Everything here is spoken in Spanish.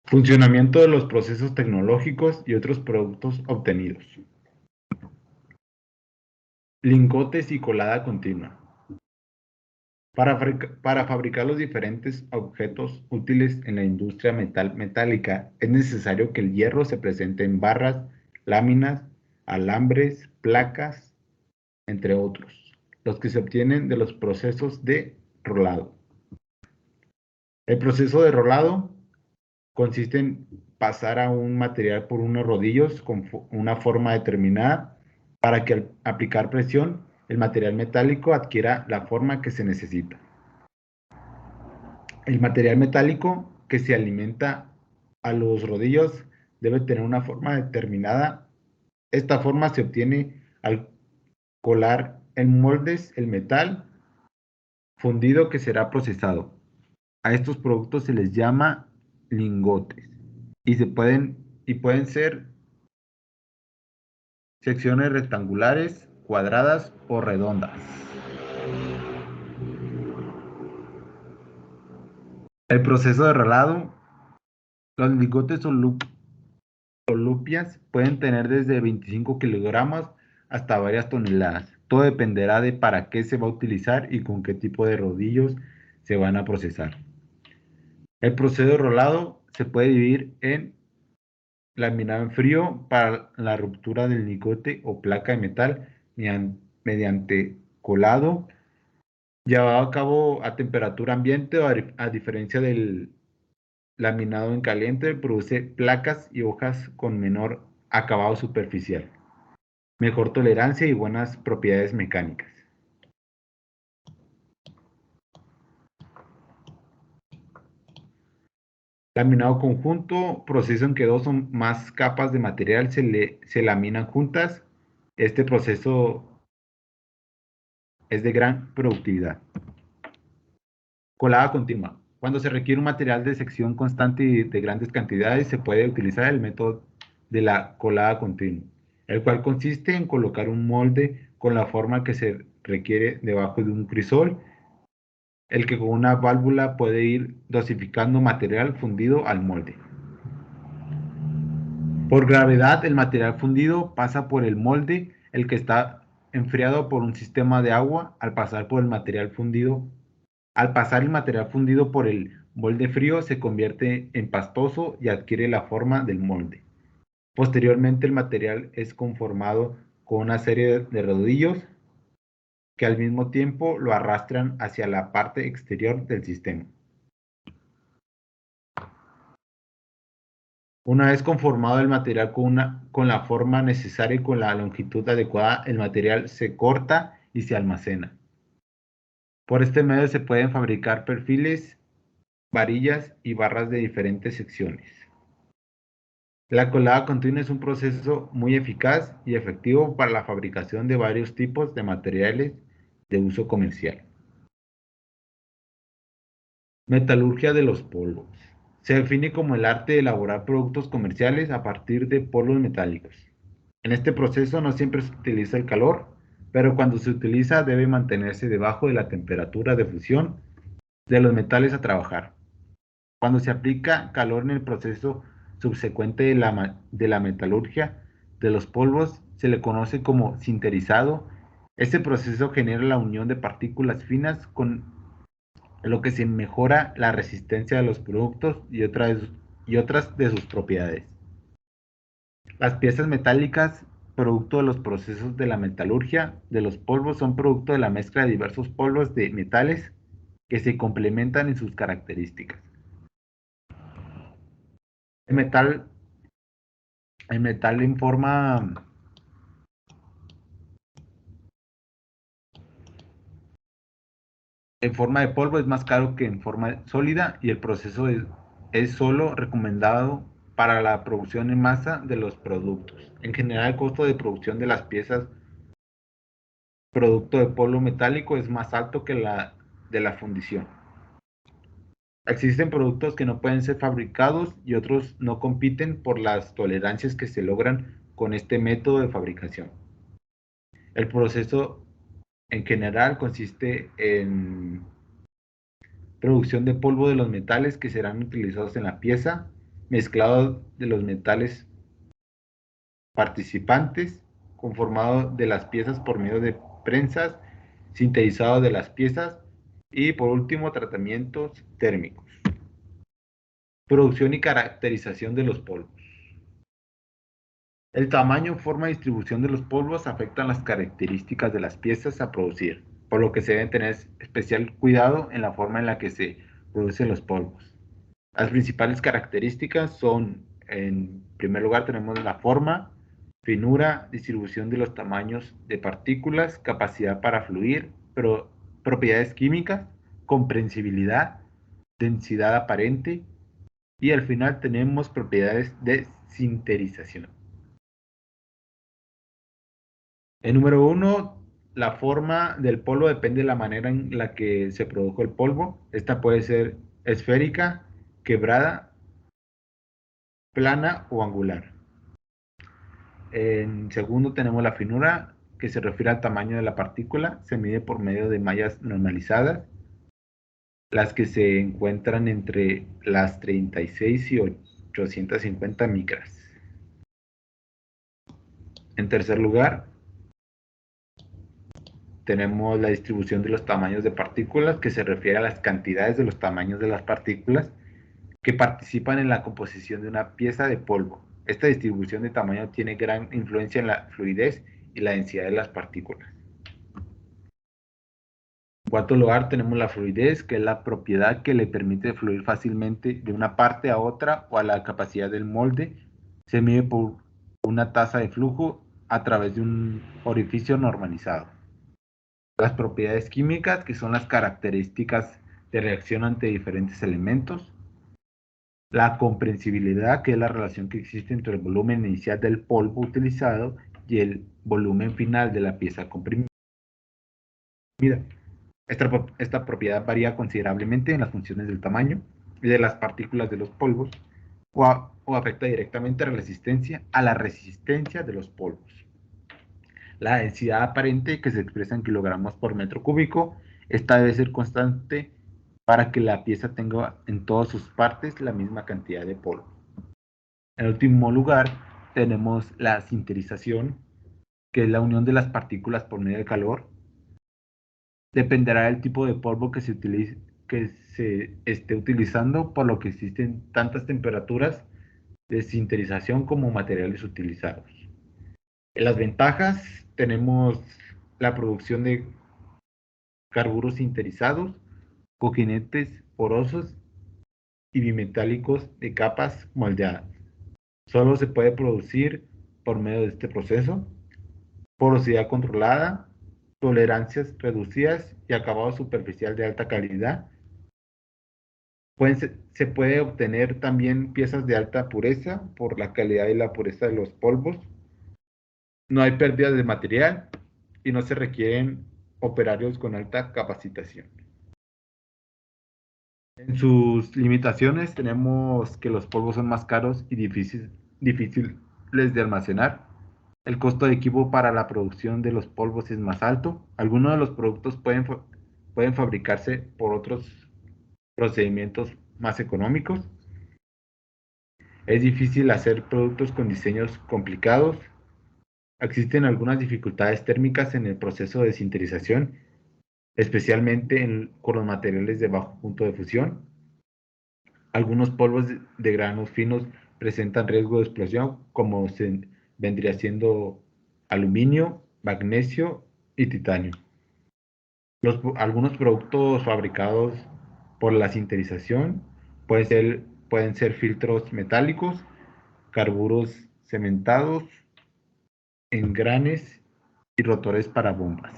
Funcionamiento de los procesos tecnológicos y otros productos obtenidos. Lingotes y colada continua. Para fabricar los diferentes objetos útiles en la industria metálica, es necesario que el hierro se presente en barras, láminas, alambres, placas, entre otros, los que se obtienen de los procesos de rolado. El proceso de rolado consiste en pasar a un material por unos rodillos con una forma determinada para que al aplicar presión el material metálico adquiera la forma que se necesita. El material metálico que se alimenta a los rodillos debe tener una forma determinada. Esta forma se obtiene al colar en moldes el metal fundido que será procesado. A estos productos se les llama lingotes y pueden ser secciones rectangulares, cuadradas o redondas. El proceso de rolado. Los lingotes o lupias pueden tener desde 25 kilogramos hasta varias toneladas. Todo dependerá de para qué se va a utilizar y con qué tipo de rodillos se van a procesar. El proceso de rolado se puede dividir en laminado en frío para la ruptura del lingote o placa de metal mediante colado, llevado a cabo a temperatura ambiente o a diferencia del laminado en caliente, produce placas y hojas con menor acabado superficial, mejor tolerancia y buenas propiedades mecánicas. Laminado conjunto, proceso en que dos o más capas de material se laminan juntas. Este proceso es de gran productividad. Colada continua. Cuando se requiere un material de sección constante y de grandes cantidades, se puede utilizar el método de la colada continua, el cual consiste en colocar un molde con la forma que se requiere debajo de un crisol, el que con una válvula puede ir dosificando material fundido al molde. Por gravedad, el material fundido pasa por el molde, el que está enfriado por un sistema de agua. Al pasar el material fundido por el molde frío, se convierte en pastoso y adquiere la forma del molde. Posteriormente, el material es conformado con una serie de rodillos que al mismo tiempo lo arrastran hacia la parte exterior del sistema. Una vez conformado el material con la forma necesaria y con la longitud adecuada, el material se corta y se almacena. Por este medio se pueden fabricar perfiles, varillas y barras de diferentes secciones. La colada continua es un proceso muy eficaz y efectivo para la fabricación de varios tipos de materiales de uso comercial. Metalurgia de los polvos. Se define como el arte de elaborar productos comerciales a partir de polvos metálicos. En este proceso no siempre se utiliza el calor, pero cuando se utiliza debe mantenerse debajo de la temperatura de fusión de los metales a trabajar. Cuando se aplica calor en el proceso subsecuente de la metalurgia de los polvos, se le conoce como sinterizado. Este proceso genera la unión de partículas finas con lo que se mejora la resistencia de los productos y otras de sus propiedades. Las piezas metálicas, producto de los procesos de la metalurgia de los polvos, son producto de la mezcla de diversos polvos de metales que se complementan en sus características. El metal, el metal en forma de polvo es más caro que en forma sólida y el proceso es solo recomendado para la producción en masa de los productos. En general, el costo de producción de las piezas producto de polvo metálico es más alto que la de la fundición. Existen productos que no pueden ser fabricados y otros no compiten por las tolerancias que se logran con este método de fabricación. El proceso en general consiste en producción de polvo de los metales que serán utilizados en la pieza, mezclado de los metales participantes, conformado de las piezas por medio de prensas, sintetizado de las piezas y por último tratamientos térmicos. Producción y caracterización de los polvos. El tamaño, forma y distribución de los polvos afectan las características de las piezas a producir, por lo que se debe tener especial cuidado en la forma en la que se producen los polvos. Las principales características son, en primer lugar, tenemos la forma, finura, distribución de los tamaños de partículas, capacidad para fluir, propiedades químicas, comprensibilidad, densidad aparente y al final tenemos propiedades de sinterización. El número uno, la forma del polvo depende de la manera en la que se produjo el polvo. Esta puede ser esférica, quebrada, plana o angular. En segundo tenemos la finura, que se refiere al tamaño de la partícula. Se mide por medio de mallas normalizadas, las que se encuentran entre las 36 y 850 micras. En tercer lugar, tenemos la distribución de los tamaños de partículas, que se refiere a las cantidades de los tamaños de las partículas que participan en la composición de una pieza de polvo. Esta distribución de tamaño tiene gran influencia en la fluidez y la densidad de las partículas. En cuarto lugar, tenemos la fluidez, que es la propiedad que le permite fluir fácilmente de una parte a otra o a la capacidad del molde. Se mide por una tasa de flujo a través de un orificio normalizado. Las propiedades químicas, que son las características de reacción ante diferentes elementos. La comprensibilidad, que es la relación que existe entre el volumen inicial del polvo utilizado y el volumen final de la pieza comprimida. Esta propiedad varía considerablemente en las funciones del tamaño y de las partículas de los polvos o afecta directamente a la resistencia de los polvos. La densidad aparente, que se expresa en kilogramos por metro cúbico, esta debe ser constante para que la pieza tenga en todas sus partes la misma cantidad de polvo. En último lugar, tenemos la sinterización, que es la unión de las partículas por medio de calor. Dependerá del tipo de polvo que se esté utilizando, por lo que existen tantas temperaturas de sinterización como materiales utilizados. En las ventajas tenemos la producción de carburos sinterizados, cojinetes porosos y bimetálicos de capas moldeadas. Solo se puede producir por medio de este proceso. Porosidad controlada, tolerancias reducidas y acabado superficial de alta calidad. Se puede obtener también piezas de alta pureza por la calidad y la pureza de los polvos. No hay pérdida de material y no se requieren operarios con alta capacitación. En sus limitaciones tenemos que los polvos son más caros y difíciles de almacenar. El costo de equipo para la producción de los polvos es más alto. Algunos de los productos pueden fabricarse por otros procedimientos más económicos. Es difícil hacer productos con diseños complicados. Existen algunas dificultades térmicas en el proceso de sinterización, especialmente con los materiales de bajo punto de fusión. Algunos polvos de granos finos presentan riesgo de explosión, como vendría siendo aluminio, magnesio y titanio. Algunos productos fabricados por la sinterización pueden ser filtros metálicos, carburos cementados, engranes y rotores para bombas.